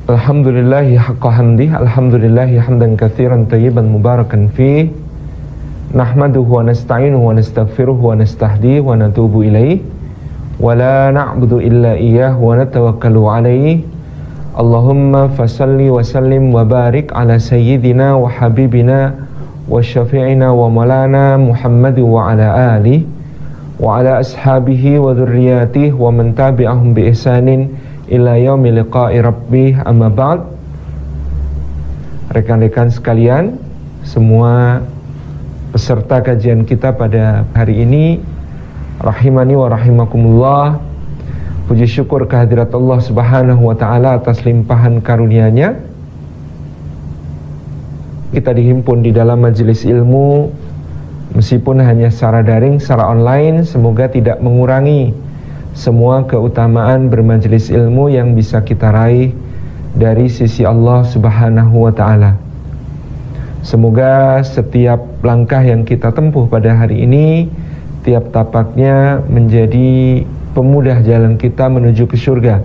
Alhamdulillahi haqqa hamdih, alhamdulillahi hamdan katsiran tayyiban mubarakan fih. Nahmaduhu wa nasta'inuhu wa nastaghfiruhu wa nastahdihi wa natubu ilaih. Wa la na'budu illa iyyah wa natawakkalu alaih. Allahumma fasalli wa sallim wa barik ala sayyidina wa habibina wa syafi'ina wa maulana Muhammad wa ala alihi wa ala ashabihi wa dhurriyyatihi wa man tabi'ahum bi ihsanin ila yaumi liqa'i rabbih, amma ba'd. Rekan-rekan sekalian, semua peserta kajian kita pada hari ini, rahimani wa rahimakumullah. Puji syukur kehadirat Allah Subhanahu wa ta'ala atas limpahan karunia-Nya. Kita dihimpun di dalam majelis ilmu, meskipun hanya secara daring, secara online. Semoga tidak mengurangi semua keutamaan bermajelis ilmu yang bisa kita raih dari sisi Allah Subhanahu wa ta'ala. Semoga setiap langkah yang kita tempuh pada hari ini, tiap tapaknya menjadi pemudah jalan kita menuju ke surga.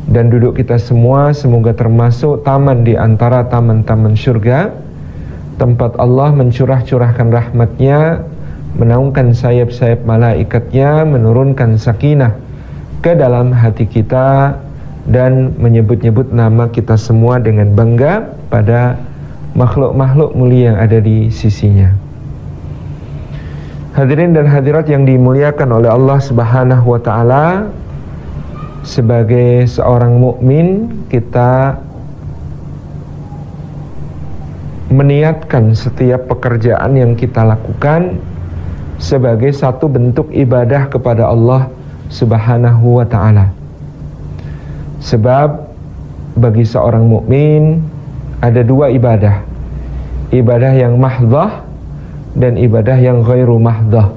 Dan duduk kita semua semoga termasuk taman di antara taman-taman surga, tempat Allah mencurah-curahkan rahmat-Nya, menaungkan sayap-sayap malaikatnya, menurunkan sakinah ke dalam hati kita, dan menyebut-nyebut nama kita semua dengan bangga pada makhluk-makhluk mulia yang ada di sisinya. Hadirin dan hadirat yang dimuliakan oleh Allah Subhanahu wa ta'ala, sebagai seorang mukmin kita meniatkan setiap pekerjaan yang kita lakukan sebagai satu bentuk ibadah kepada Allah Subhanahu wa ta'ala. Sebab bagi seorang mukmin ada dua ibadah, ibadah yang mahdhah dan ibadah yang ghairu mahdhah.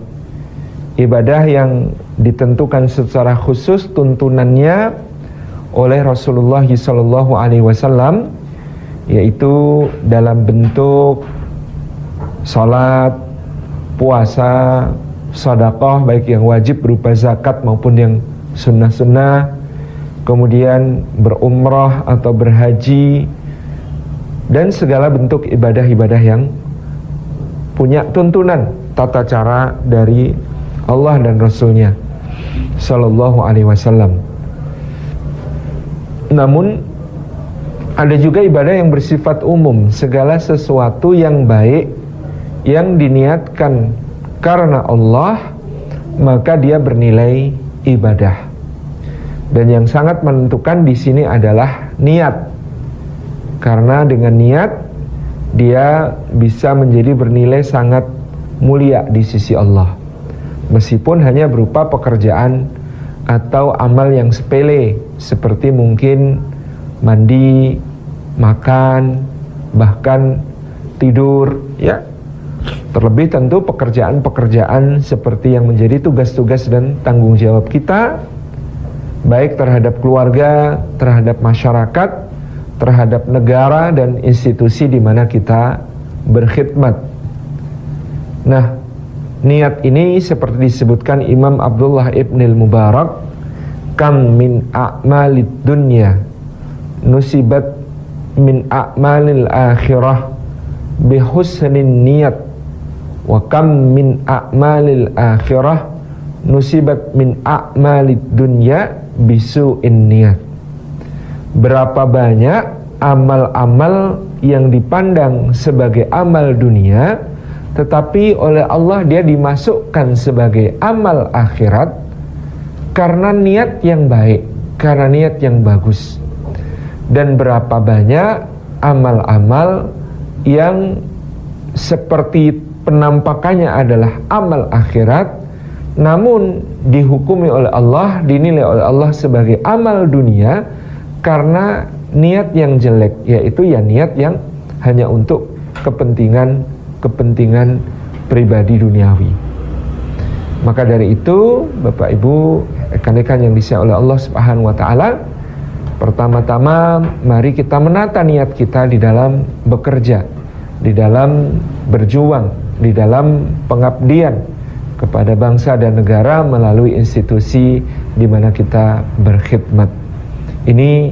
Ibadah yang ditentukan secara khusus tuntunannya oleh Rasulullah SAW, yaitu dalam bentuk salat, puasa, sedekah, baik yang wajib berupa zakat maupun yang sunnah-sunnah, kemudian berumrah atau berhaji, dan segala bentuk ibadah-ibadah yang punya tuntunan tata cara dari Allah dan Rasul-Nya Sallallahu Alaihi Wasallam. Namun ada juga ibadah yang bersifat umum, segala sesuatu yang baik yang diniatkan karena Allah, maka dia bernilai ibadah. Dan yang sangat menentukan di sini adalah niat. Karena dengan niat dia bisa menjadi bernilai sangat mulia di sisi Allah, meskipun hanya berupa pekerjaan atau amal yang sepele, seperti mungkin mandi, makan, bahkan tidur, ya. Terlebih tentu pekerjaan-pekerjaan seperti yang menjadi tugas-tugas dan tanggung jawab kita, baik terhadap keluarga, terhadap masyarakat, terhadap negara dan institusi di mana kita berkhidmat. Nah, niat ini seperti disebutkan Imam Abdullah Ibnil Mubarak, kam min a'malid dunya nusibat min a'malil akhirah bihusnin niyat, wa kam min a'malil akhirah nusibat min a'malid dunya bisu'in niyat. Berapa banyak amal-amal yang dipandang sebagai amal dunia, tetapi oleh Allah dia dimasukkan sebagai amal akhirat karena niat yang baik, karena niat yang bagus. Dan berapa banyak amal-amal yang seperti penampakannya adalah amal akhirat, namun dihukumi oleh Allah, dinilai oleh Allah sebagai amal dunia karena niat yang jelek, yaitu ya niat yang hanya untuk kepentingan pribadi duniawi. Maka dari itu, Bapak Ibu, rekan-rekan yang disayang oleh Allah Subhanahu wa ta'ala, pertama-tama mari kita menata niat kita di dalam bekerja, di dalam berjuang, di dalam pengabdian kepada bangsa dan negara melalui institusi di mana kita berkhidmat. Ini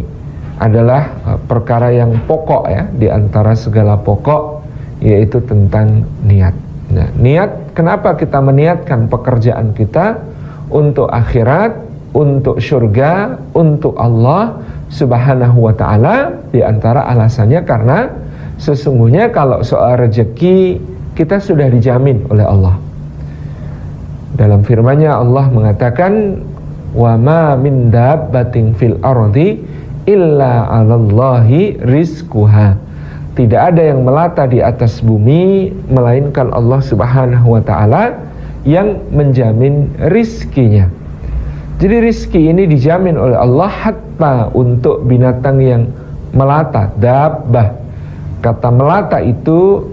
adalah perkara yang pokok ya, di antara segala pokok, yaitu tentang niat. Nah, niat, kenapa kita meniatkan pekerjaan kita untuk akhirat, untuk surga, untuk Allah Subhanahu wa ta'ala? Di antara alasannya karena sesungguhnya kalau soal rezeki kita sudah dijamin oleh Allah. Dalam firman-Nya Allah mengatakan, wa ma min dabbatin fil ardi illa 'alallahi rizquha. Tidak ada yang melata di atas bumi melainkan Allah Subhanahu wa ta'ala yang menjamin rizkinya. Jadi rizki ini dijamin oleh Allah hatta untuk binatang yang melata, dabbah. Kata melata itu,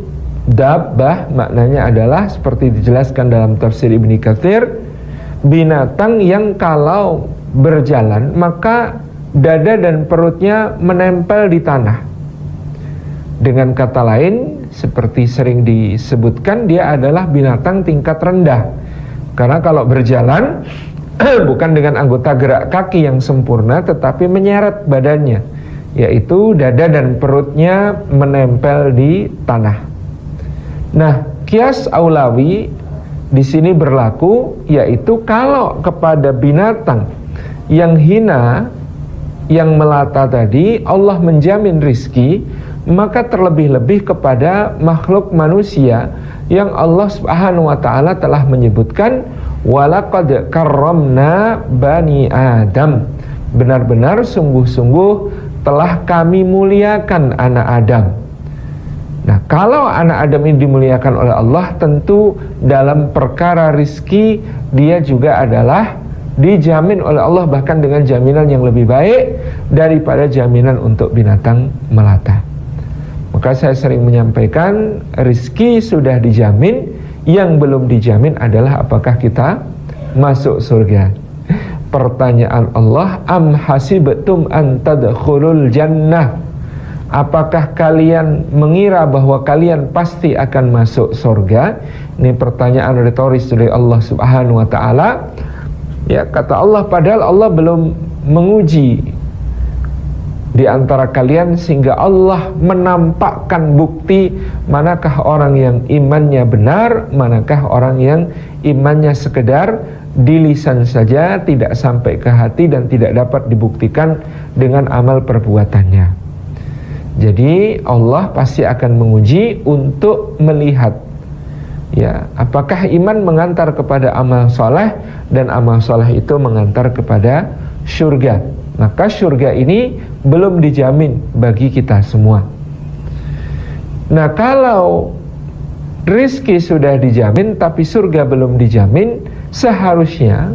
dabbah maknanya adalah seperti dijelaskan dalam tafsir Ibnu Katsir, binatang yang kalau berjalan maka dada dan perutnya menempel di tanah. Dengan kata lain, seperti sering disebutkan, dia adalah binatang tingkat rendah. Karena kalau berjalan bukan dengan anggota gerak kaki yang sempurna, tetapi menyeret badannya, yaitu dada dan perutnya menempel di tanah. Nah, kias aulawi di sini berlaku, yaitu kalau kepada binatang yang hina, yang melata tadi, Allah menjamin rizki, maka terlebih-lebih kepada makhluk manusia yang Allah Subhanahu wa ta'ala telah menyebutkan, walaqad karramna bani Adam. Benar-benar sungguh-sungguh telah kami muliakan anak Adam. Nah, kalau anak Adam ini dimuliakan oleh Allah, tentu dalam perkara rizki dia juga adalah dijamin oleh Allah, bahkan dengan jaminan yang lebih baik daripada jaminan untuk binatang melata. Maka saya sering menyampaikan, rizki sudah dijamin, yang belum dijamin adalah apakah kita masuk surga. Pertanyaan Allah, am hasibtum an tadkhulul jannah, apakah kalian mengira bahwa kalian pasti akan masuk surga? Ini pertanyaan retoris dari Allah Subhanahu wa ta'ala. Ya, kata Allah, padahal Allah belum menguji di antara kalian sehingga Allah menampakkan bukti manakah orang yang imannya benar, manakah orang yang imannya sekedar di lisan saja, tidak sampai ke hati dan tidak dapat dibuktikan dengan amal perbuatannya. Jadi Allah pasti akan menguji untuk melihat, ya, apakah iman mengantar kepada amal soleh dan amal soleh itu mengantar kepada surga. Maka surga ini belum dijamin bagi kita semua. Nah, kalau rizki sudah dijamin tapi surga belum dijamin, seharusnya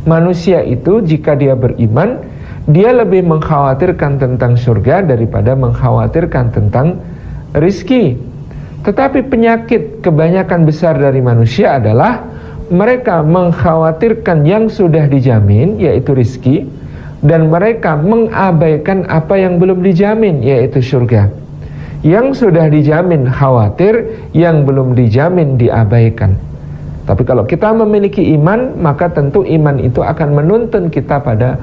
manusia itu jika dia beriman, dia lebih mengkhawatirkan tentang surga daripada mengkhawatirkan tentang rizki. Tetapi penyakit kebanyakan besar dari manusia adalah mereka mengkhawatirkan yang sudah dijamin, yaitu rizki, dan mereka mengabaikan apa yang belum dijamin, yaitu surga. Yang sudah dijamin khawatir, yang belum dijamin diabaikan. Tapi kalau kita memiliki iman, maka tentu iman itu akan menuntun kita pada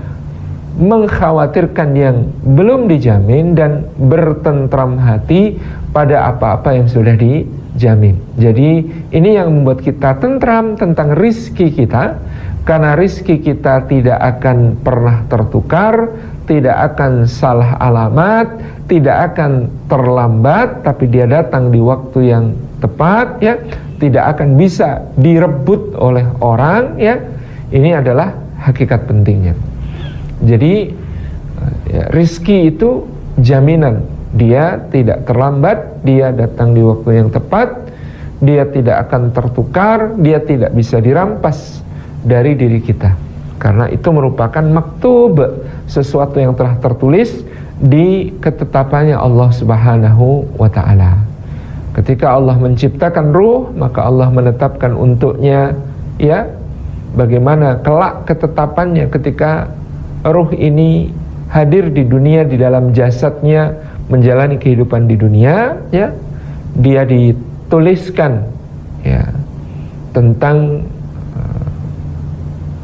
mengkhawatirkan yang belum dijamin dan bertentram hati pada apa-apa yang sudah dijamin. Jadi ini yang membuat kita tentram tentang rizki kita, karena rizki kita tidak akan pernah tertukar, tidak akan salah alamat, tidak akan terlambat, tapi dia datang di waktu yang tepat, ya, tidak akan bisa direbut oleh orang, ya. Ini adalah hakikat pentingnya. Jadi ya, rizki itu jaminan, dia tidak terlambat, dia datang di waktu yang tepat, dia tidak akan tertukar, dia tidak bisa dirampas dari diri kita, karena itu merupakan maktub, sesuatu yang telah tertulis di ketetapannya Allah Subhanahu wa ta'ala. Ketika Allah menciptakan ruh, maka Allah menetapkan untuknya, ya, bagaimana kelak ketetapannya ketika ruh ini hadir di dunia, di dalam jasadnya, menjalani kehidupan di dunia, ya, dia dituliskan, ya, tentang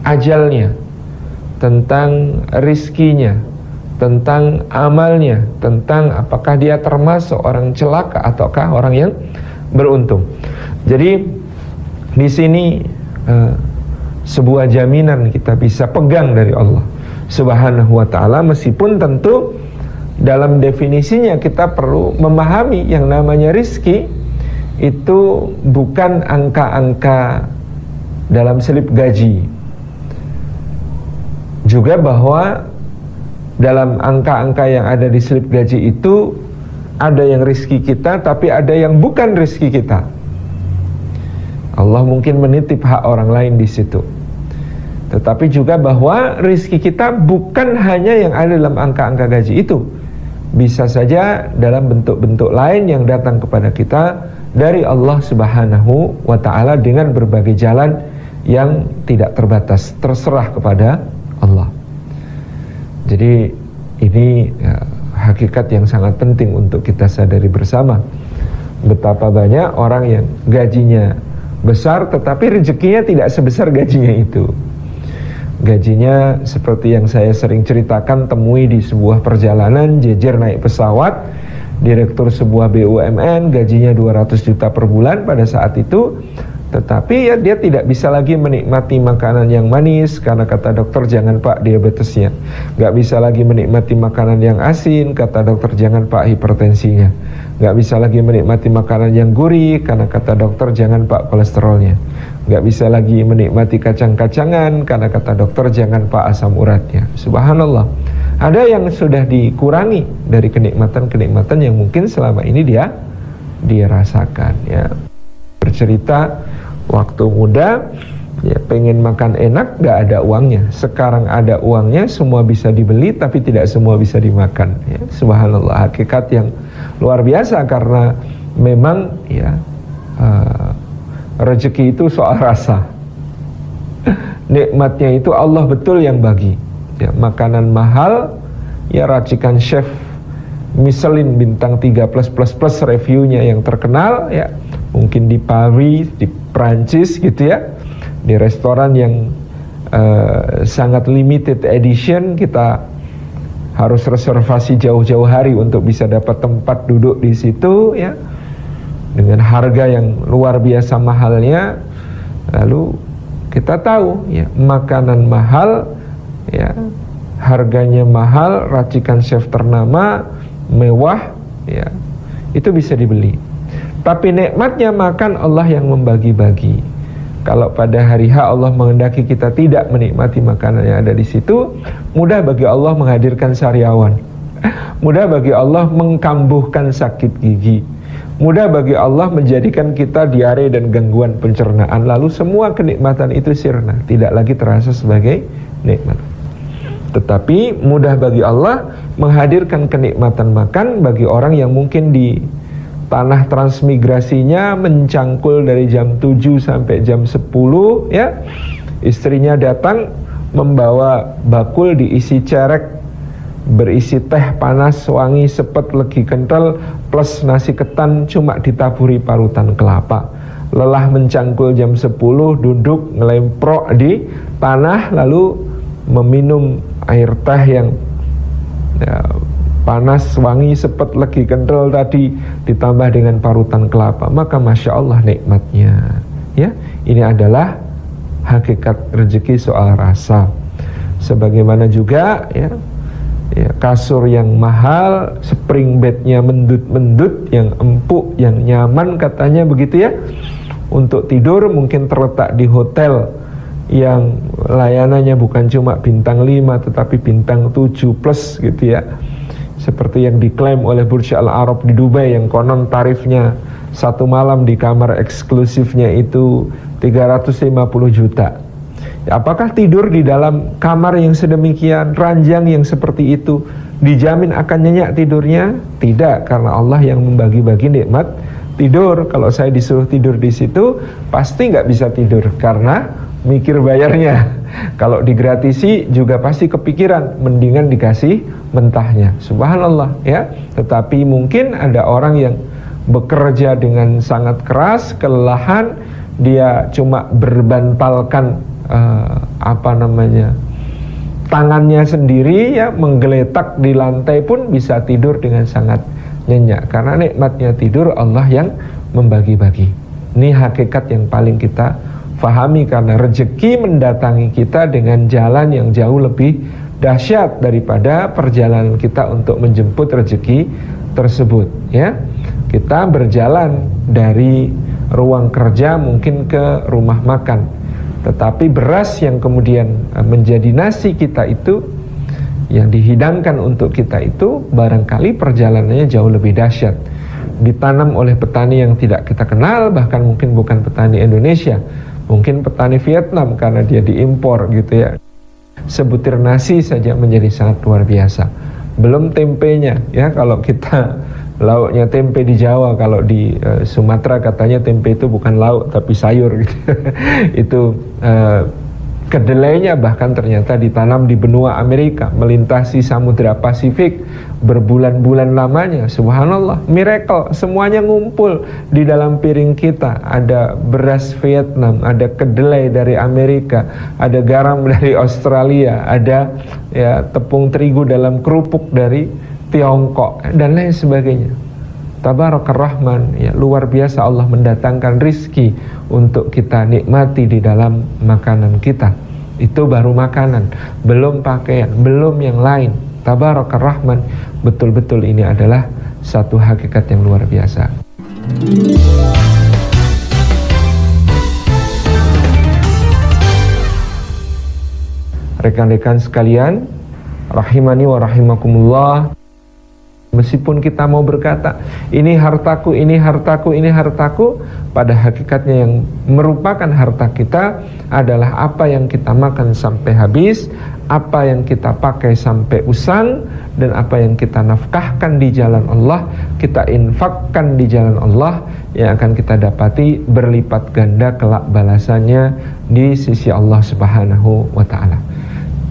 ajalnya, tentang rizkinya, tentang amalnya, tentang apakah dia termasuk orang celaka ataukah orang yang beruntung. Jadi di sini sebuah jaminan kita bisa pegang dari Allah Subhanahu wa ta'ala, meskipun tentu dalam definisinya kita perlu memahami yang namanya rizki itu bukan angka-angka dalam selip gaji. Juga bahwa dalam angka-angka yang ada di slip gaji itu ada yang rizki kita, tapi ada yang bukan rizki kita. Allah mungkin menitip hak orang lain di situ. Tetapi juga bahwa rizki kita bukan hanya yang ada dalam angka-angka gaji itu, bisa saja dalam bentuk-bentuk lain yang datang kepada kita dari Allah Subhanahu wa ta'ala dengan berbagai jalan yang tidak terbatas, terserah kepada Allah. Jadi ini hakikat yang sangat penting untuk kita sadari bersama. Betapa banyak orang yang gajinya besar tetapi rezekinya tidak sebesar gajinya itu. Gajinya seperti yang saya sering ceritakan, temui di sebuah perjalanan, jejer naik pesawat, direktur sebuah BUMN, gajinya 200 juta per bulan pada saat itu. Tetapi ya dia tidak bisa lagi menikmati makanan yang manis karena kata dokter jangan pak diabetesnya. Gak bisa lagi menikmati makanan yang asin, kata dokter jangan pak hipertensinya. Gak bisa lagi menikmati makanan yang gurih karena kata dokter jangan pak kolesterolnya. Gak bisa lagi menikmati kacang-kacangan karena kata dokter jangan pak asam uratnya. Subhanallah. Ada yang sudah dikurangi dari kenikmatan-kenikmatan yang mungkin selama ini dia rasakan ya. Bercerita waktu muda ya pengen makan enak gak ada uangnya. Sekarang ada uangnya, semua bisa dibeli tapi tidak semua bisa dimakan ya. Subhanallah, hakikat yang luar biasa karena memang ya rezeki itu soal rasa. Nikmatnya itu Allah betul yang bagi ya. Makanan mahal ya, racikan chef Michelin bintang 3 plus reviewnya yang terkenal ya, mungkin di Paris, di Prancis gitu ya, di restoran yang sangat limited edition, kita harus reservasi jauh-jauh hari untuk bisa dapat tempat duduk di situ ya, dengan harga yang luar biasa mahalnya. Lalu kita tahu ya, makanan mahal ya, harganya mahal, racikan chef ternama, mewah ya, itu bisa dibeli. Tapi nikmatnya makan Allah yang membagi-bagi. Kalau pada hari H Allah menghendaki kita tidak menikmati makanan yang ada di situ, mudah bagi Allah menghadirkan sariawan. Mudah bagi Allah mengkambuhkan sakit gigi. Mudah bagi Allah menjadikan kita diare dan gangguan pencernaan. Lalu semua kenikmatan itu sirna, tidak lagi terasa sebagai nikmat. Tetapi mudah bagi Allah menghadirkan kenikmatan makan bagi orang yang mungkin di tanah transmigrasinya mencangkul dari jam 7 sampai jam 10 ya. Istrinya datang membawa bakul diisi cerek, berisi teh panas, wangi, sepet, legi kental, plus nasi ketan cuma ditaburi parutan kelapa. Lelah mencangkul jam 10, duduk ngelemprok di tanah lalu meminum air teh yang ya, panas, wangi, sepet, legi kental tadi ditambah dengan parutan kelapa, maka Masya Allah nikmatnya ya. Ini adalah hakikat rezeki soal rasa. Sebagaimana juga ya, kasur yang mahal, spring bednya mendut-mendut, yang empuk, yang nyaman katanya begitu ya, untuk tidur mungkin terletak di hotel yang layanannya bukan cuma bintang 5 tetapi bintang 7 plus gitu ya, seperti yang diklaim oleh Burj Al Arab di Dubai, yang konon tarifnya satu malam di kamar eksklusifnya itu 350 juta. Ya, apakah tidur di dalam kamar yang sedemikian, ranjang yang seperti itu dijamin akan nyenyak tidurnya? Tidak, karena Allah yang membagi-bagi nikmat tidur. Kalau saya disuruh tidur di situ pasti nggak bisa tidur karena mikir bayarnya. Kalau digratisi juga pasti kepikiran, mendingan dikasih mentahnya. Subhanallah ya. Tetapi mungkin ada orang yang bekerja dengan sangat keras, kelelahan, dia cuma berbantalkan tangannya sendiri ya menggeletak di lantai pun bisa tidur dengan sangat nyenyak, karena nikmatnya tidur Allah yang membagi-bagi. Ini hakikat yang paling kita fahami, karena rezeki mendatangi kita dengan jalan yang jauh lebih dahsyat daripada perjalanan kita untuk menjemput rezeki tersebut ya. Kita berjalan dari ruang kerja mungkin ke rumah makan, tetapi beras yang kemudian menjadi nasi kita itu, yang dihidangkan untuk kita itu, barangkali perjalanannya jauh lebih dahsyat. Ditanam oleh petani yang tidak kita kenal, bahkan mungkin bukan petani Indonesia, mungkin petani Vietnam karena dia diimpor gitu ya. Sebutir nasi saja menjadi sangat luar biasa. Belum tempenya ya, kalau kita lauknya tempe di Jawa, kalau di Sumatera katanya tempe itu bukan lauk tapi sayur gitu. Itu kedelainya bahkan ternyata ditanam di benua Amerika, melintasi Samudra Pasifik berbulan-bulan lamanya. Subhanallah, miracle, semuanya ngumpul di dalam piring kita. Ada beras Vietnam, ada kedelai dari Amerika, ada garam dari Australia, ada ya tepung terigu dalam kerupuk dari Tiongkok dan lain sebagainya. Tabarakar Rahman, ya luar biasa Allah mendatangkan rizki untuk kita nikmati di dalam makanan kita. Itu baru makanan, belum pakaian, belum yang lain. Tabarakar Rahman, betul-betul ini adalah satu hakikat yang luar biasa. Rekan-rekan sekalian, rahimani wa rahimakumullah, meskipun kita mau berkata ini hartaku, ini hartaku, ini hartaku, pada hakikatnya yang merupakan harta kita adalah apa yang kita makan sampai habis, apa yang kita pakai sampai usang, dan apa yang kita nafkahkan di jalan Allah, kita infakkan di jalan Allah, yang akan kita dapati berlipat ganda kelak balasannya di sisi Allah Subhanahu wa ta'ala.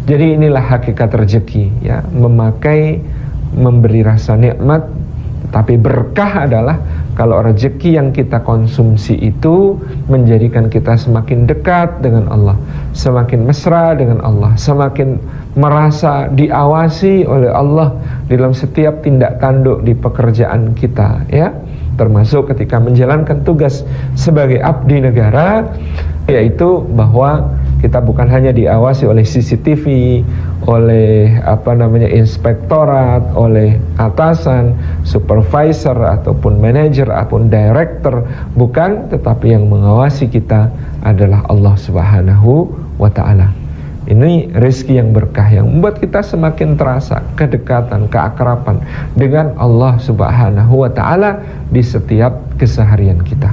Jadi inilah hakikat rezeki ya, memakai, memberi rasa nikmat. Tapi berkah adalah kalau rezeki yang kita konsumsi itu menjadikan kita semakin dekat dengan Allah, semakin mesra dengan Allah, semakin merasa diawasi oleh Allah dalam setiap tindak tanduk di pekerjaan kita ya, termasuk ketika menjalankan tugas sebagai abdi negara, yaitu bahwa kita bukan hanya diawasi oleh CCTV, oleh inspektorat, oleh atasan, supervisor ataupun manajer ataupun director, bukan, tetapi yang mengawasi kita adalah Allah Subhanahu wa ta'ala. Ini rezeki yang berkah yang membuat kita semakin terasa kedekatan, keakraban dengan Allah Subhanahu wa ta'ala di setiap keseharian kita.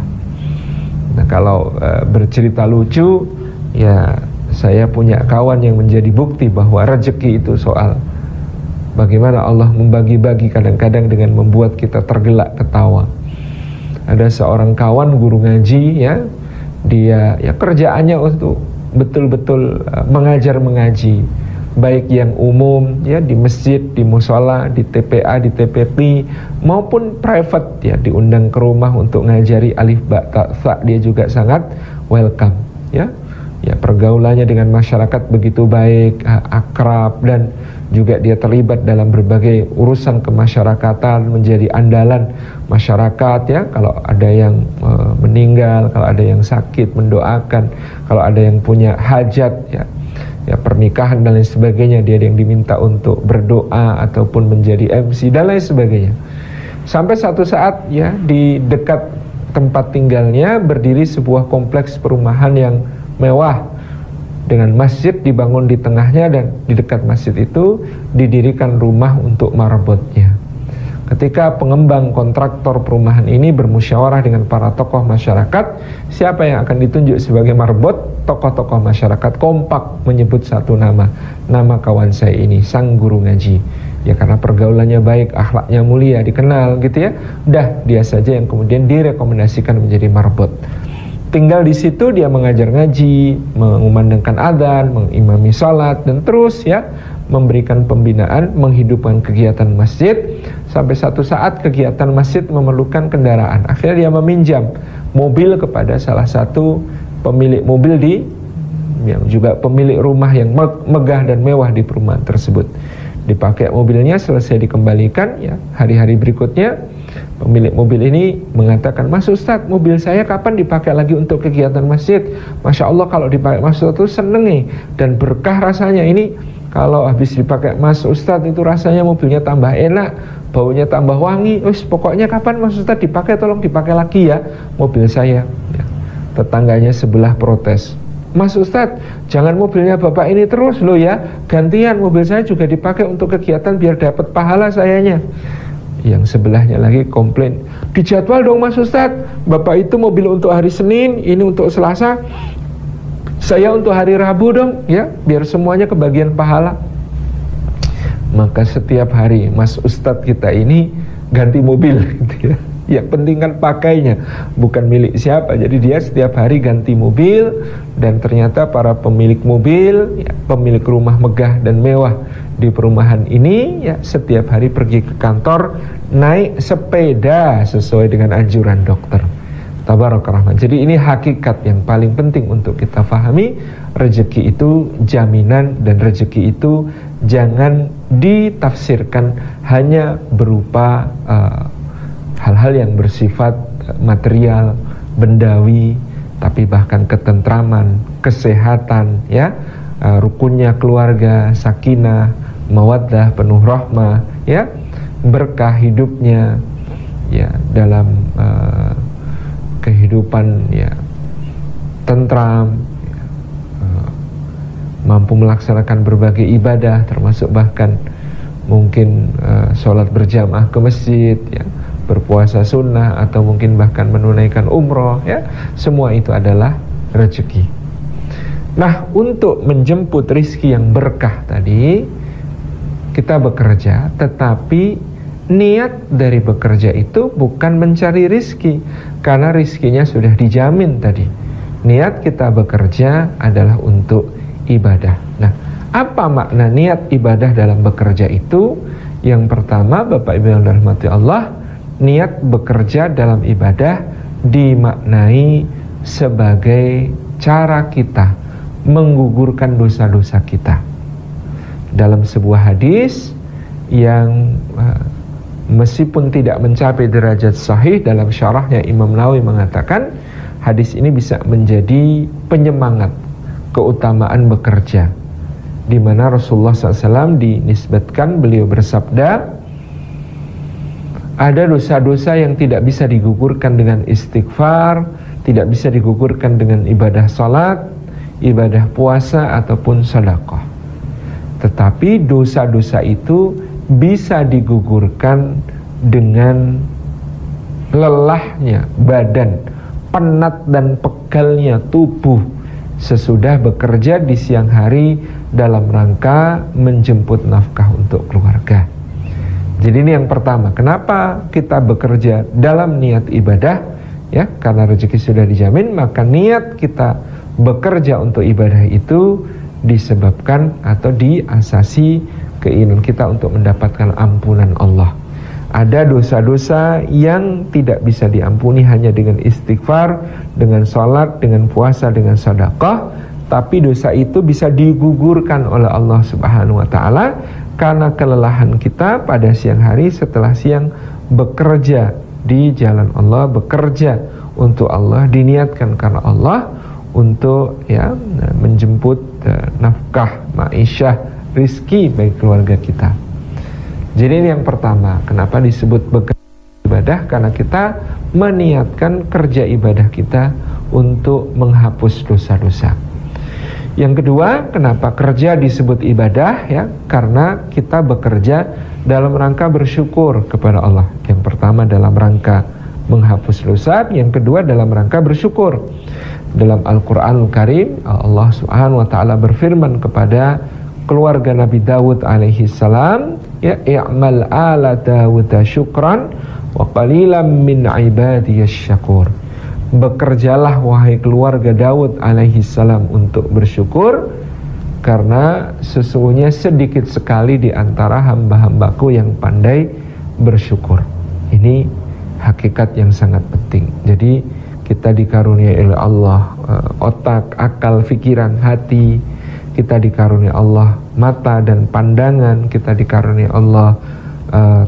Nah, kalau bercerita lucu, ya saya punya kawan yang menjadi bukti bahwa rezeki itu soal bagaimana Allah membagi-bagi, kadang-kadang dengan membuat kita tergelak ketawa. Ada seorang kawan guru ngaji ya, dia ya kerjaannya untuk betul-betul mengajar mengaji, baik yang umum ya di masjid, di mushola, di TPA, di TPP, maupun private ya, diundang ke rumah untuk ngajari alif ba ta tha, dia juga sangat welcome ya. Ya, pergaulannya dengan masyarakat begitu baik, akrab, dan juga dia terlibat dalam berbagai urusan kemasyarakatan, menjadi andalan masyarakat ya. Kalau ada yang meninggal, kalau ada yang sakit, mendoakan, kalau ada yang punya hajat ya pernikahan dan lain sebagainya, dia yang diminta untuk berdoa ataupun menjadi MC dan lain sebagainya. Sampai satu saat ya, di dekat tempat tinggalnya berdiri sebuah kompleks perumahan yang mewah dengan masjid dibangun di tengahnya, dan di dekat masjid itu didirikan rumah untuk marbotnya. Ketika pengembang kontraktor perumahan ini bermusyawarah dengan para tokoh masyarakat, siapa yang akan ditunjuk sebagai marbot, tokoh-tokoh masyarakat kompak menyebut satu nama kawan saya ini, sang guru ngaji. Ya karena pergaulannya baik, akhlaknya mulia, dikenal gitu ya. Udah, dia saja yang kemudian direkomendasikan menjadi marbot. Tinggal di situ dia mengajar ngaji, mengumandangkan adzan, mengimami salat, dan terus ya memberikan pembinaan, menghidupkan kegiatan masjid. Sampai satu saat kegiatan masjid memerlukan kendaraan. Akhirnya dia meminjam mobil kepada salah satu pemilik mobil di yang juga pemilik rumah yang megah dan mewah di perumahan tersebut. Dipakai mobilnya, selesai dikembalikan, ya hari-hari berikutnya pemilik mobil ini mengatakan, "Mas Ustadz, mobil saya kapan dipakai lagi untuk kegiatan masjid? Masya Allah kalau dipakai Mas Ustadz itu seneng nih, dan berkah rasanya. Ini kalau habis dipakai Mas Ustadz itu rasanya mobilnya tambah enak, baunya tambah wangi. Pokoknya kapan Mas Ustadz dipakai, tolong dipakai lagi ya mobil saya." Ya. Tetangganya sebelah protes, "Mas Ustadz, jangan mobilnya Bapak ini terus loh ya, gantian mobil saya juga dipakai untuk kegiatan biar dapat pahala sayanya." Yang sebelahnya lagi komplain, "Dijadwal dong Mas Ustadz, Bapak itu mobil untuk hari Senin, ini untuk Selasa, saya untuk hari Rabu dong ya, biar semuanya kebagian pahala." Maka setiap hari Mas Ustadz kita ini ganti mobil gitu ya. Yang penting kan pakainya, bukan milik siapa. Jadi dia setiap hari ganti mobil, dan ternyata para pemilik mobil, ya, pemilik rumah megah dan mewah di perumahan ini, ya setiap hari pergi ke kantor naik sepeda sesuai dengan anjuran dokter. Tabarakallah. Jadi ini hakikat yang paling penting untuk kita fahami. Rezeki itu jaminan, dan rezeki itu jangan ditafsirkan hanya berupa hal-hal yang bersifat material, bendawi, tapi bahkan ketentraman, kesehatan, ya, rukunnya keluarga, sakinah, mawaddah, penuh rahmah, ya, berkah hidupnya, ya, dalam kehidupan, ya, tentram, ya, mampu melaksanakan berbagai ibadah, termasuk bahkan mungkin sholat berjamaah ke masjid, ya, berpuasa sunnah, atau mungkin bahkan menunaikan umroh, ya, semua itu adalah rezeki. Nah, untuk menjemput rizki yang berkah tadi, kita bekerja, tetapi niat dari bekerja itu bukan mencari rizki, karena rizkinya sudah dijamin tadi. Niat kita bekerja adalah untuk ibadah. Nah, apa makna niat ibadah dalam bekerja itu? Yang pertama, Bapak Ibu yang dirahmati Allah, niat bekerja dalam ibadah dimaknai sebagai cara kita menggugurkan dosa-dosa kita. Dalam sebuah hadis yang meskipun tidak mencapai derajat sahih, dalam syarahnya Imam Nawawi mengatakan hadis ini bisa menjadi penyemangat keutamaan bekerja, di mana Rasulullah SAW dinisbatkan, beliau bersabda, ada dosa-dosa yang tidak bisa digugurkan dengan istighfar, tidak bisa digugurkan dengan ibadah salat, ibadah puasa, ataupun sedekah. Tetapi dosa-dosa itu bisa digugurkan dengan lelahnya badan, penat dan pegalnya tubuh sesudah bekerja di siang hari dalam rangka menjemput nafkah untuk keluarga. Jadi ini yang pertama, kenapa kita bekerja dalam niat ibadah, ya, karena rezeki sudah dijamin, maka niat kita bekerja untuk ibadah itu disebabkan atau diasasi keinginan kita untuk mendapatkan ampunan Allah. Ada dosa-dosa yang tidak bisa diampuni hanya dengan istighfar, dengan sholat, dengan puasa, dengan sedekah, tapi dosa itu bisa digugurkan oleh Allah Subhanahu wa Ta'ala karena kelelahan kita pada siang hari setelah siang bekerja di jalan Allah, bekerja untuk Allah, diniatkan karena Allah untuk, ya, menjemput nafkah, ma'isyah, rizki bagi keluarga kita. Jadi ini yang pertama, kenapa disebut bekerja ibadah, karena kita meniatkan kerja ibadah kita untuk menghapus dosa-dosa. Yang kedua, kenapa kerja disebut ibadah, ya? Karena kita bekerja dalam rangka bersyukur kepada Allah. Yang pertama dalam rangka menghapus dosa, yang kedua dalam rangka bersyukur. Dalam Al-Qur'anul Karim, Allah Subhanahu wa Ta'ala berfirman kepada keluarga Nabi Dawud alaihi salam, ya, i'mal ala Dawud syukran wa qalilan min ibadiyasy syakur. Bekerjalah wahai keluarga Daud alaihi salam untuk bersyukur, karena sesungguhnya sedikit sekali di antara hamba-hambaku yang pandai bersyukur. Ini hakikat yang sangat penting. Jadi kita dikaruniai oleh Allah otak, akal, pikiran, hati, kita dikaruniai Allah mata dan pandangan, kita dikaruniai Allah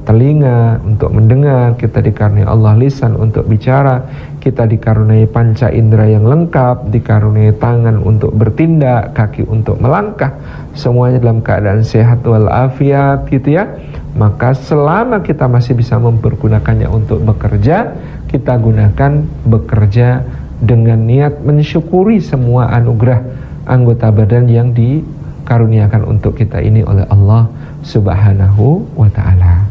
telinga untuk mendengar, kita dikaruniai Allah lisan untuk bicara, kita dikaruniai panca indera yang lengkap, dikaruniai tangan untuk bertindak, kaki untuk melangkah, semuanya dalam keadaan sehat walafiat gitu ya. Maka selama kita masih bisa mempergunakannya untuk bekerja, kita gunakan bekerja dengan niat mensyukuri semua anugerah anggota badan yang dikaruniakan untuk kita ini oleh Allah Subhanahu wa ta'ala.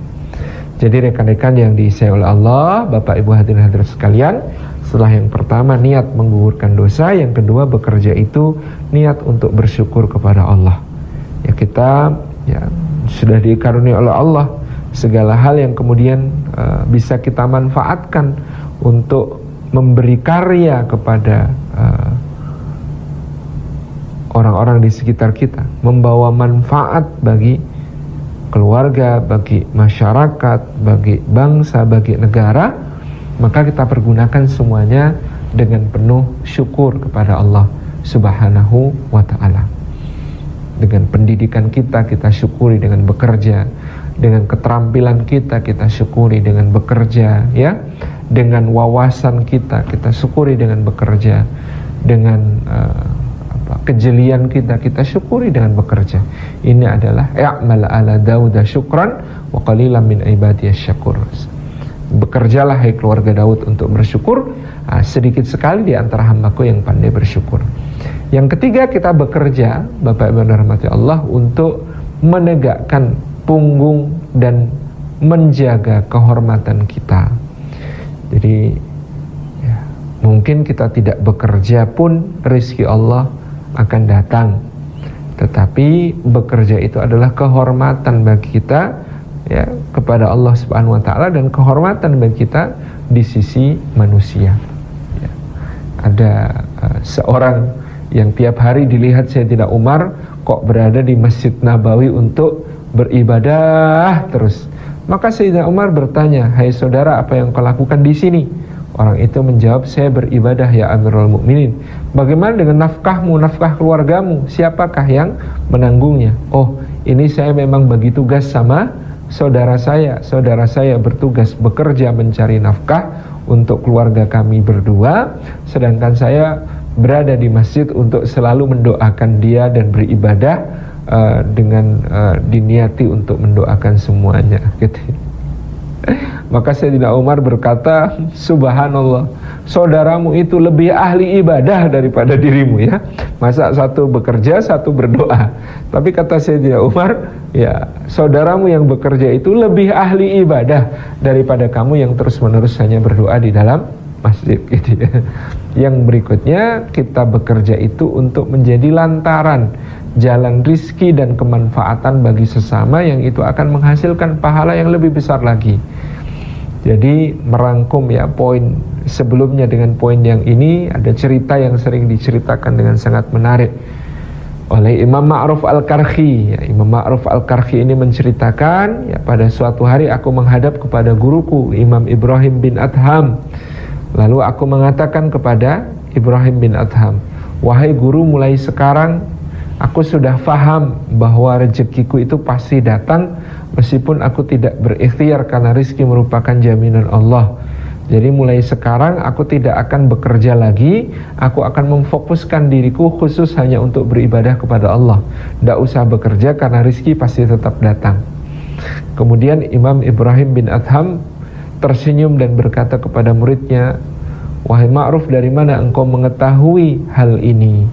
Jadi rekan-rekan yang disayangi oleh Allah, Bapak Ibu hadirin hadirat sekalian, setelah yang pertama niat menggugurkan dosa, yang kedua bekerja itu niat untuk bersyukur kepada Allah. Ya, kita sudah dikaruniai oleh Allah segala hal yang kemudian bisa kita manfaatkan untuk memberi karya kepada orang-orang di sekitar kita, membawa manfaat bagi keluarga, bagi masyarakat, bagi bangsa, bagi negara, maka kita pergunakan semuanya dengan penuh syukur kepada Allah Subhanahu wa ta'ala. Dengan pendidikan kita syukuri dengan bekerja, dengan keterampilan kita syukuri dengan bekerja, ya. Dengan wawasan kita syukuri dengan bekerja, dengan kejelian kita syukuri dengan bekerja. Ini adalah i'mal ala Dauda syukran wa qalilan min ibadiyasy syakur. Bekerjalah hai keluarga Daud untuk bersyukur, sedikit sekali di antara hambaku yang pandai bersyukur. Yang ketiga, kita bekerja, Bapak Ibu rahmati Allah, untuk menegakkan punggung dan menjaga kehormatan kita. Jadi mungkin kita tidak bekerja pun rezeki Allah akan datang, tetapi bekerja itu adalah kehormatan bagi kita ya kepada Allah Subhanahu wa ta'ala, dan kehormatan bagi kita di sisi manusia ya. Ada seorang yang tiap hari dilihat Sayyidina Umar kok berada di Masjid Nabawi untuk beribadah terus. Maka Sayyidina Umar bertanya, "Hai saudara, apa yang kau lakukan di sini?" Orang itu menjawab, "Saya beribadah ya Amirul Mukminin." "Bagaimana dengan nafkahmu, nafkah keluargamu? Siapakah yang menanggungnya?" "Oh, ini saya memang bagi tugas sama saudara saya. Saudara saya bertugas bekerja mencari nafkah untuk keluarga kami berdua, sedangkan saya berada di masjid untuk selalu mendoakan dia dan beribadah dengan diniati untuk mendoakan semuanya." Gitu. Maka Sayyidina Umar berkata, "Subhanallah, saudaramu itu lebih ahli ibadah daripada dirimu ya. Masa satu bekerja, satu berdoa?" Tapi kata Sayyidina Umar, ya, saudaramu yang bekerja itu lebih ahli ibadah daripada kamu yang terus-menerus hanya berdoa di dalam masjid gitu ya. Yang berikutnya, kita bekerja itu untuk menjadi lantaran jalan rizki dan kemanfaatan bagi sesama, yang itu akan menghasilkan pahala yang lebih besar lagi. Jadi merangkum ya poin sebelumnya dengan poin yang ini, ada cerita yang sering diceritakan dengan sangat menarik oleh Imam Ma'ruf Al-Karhi ya. Imam Ma'ruf Al-Karhi ini menceritakan ya, pada suatu hari aku menghadap kepada guruku Imam Ibrahim bin Adham. Lalu aku mengatakan kepada Ibrahim bin Adham, "Wahai guru, mulai sekarang aku sudah faham bahwa rezekiku itu pasti datang meskipun aku tidak berikhtiar, karena rezeki merupakan jaminan Allah. Jadi mulai sekarang aku tidak akan bekerja lagi, aku akan memfokuskan diriku khusus hanya untuk beribadah kepada Allah. Tidak usah bekerja karena rezeki pasti tetap datang." Kemudian Imam Ibrahim bin Adham tersenyum dan berkata kepada muridnya, "Wahai Ma'ruf, dari mana engkau mengetahui hal ini?"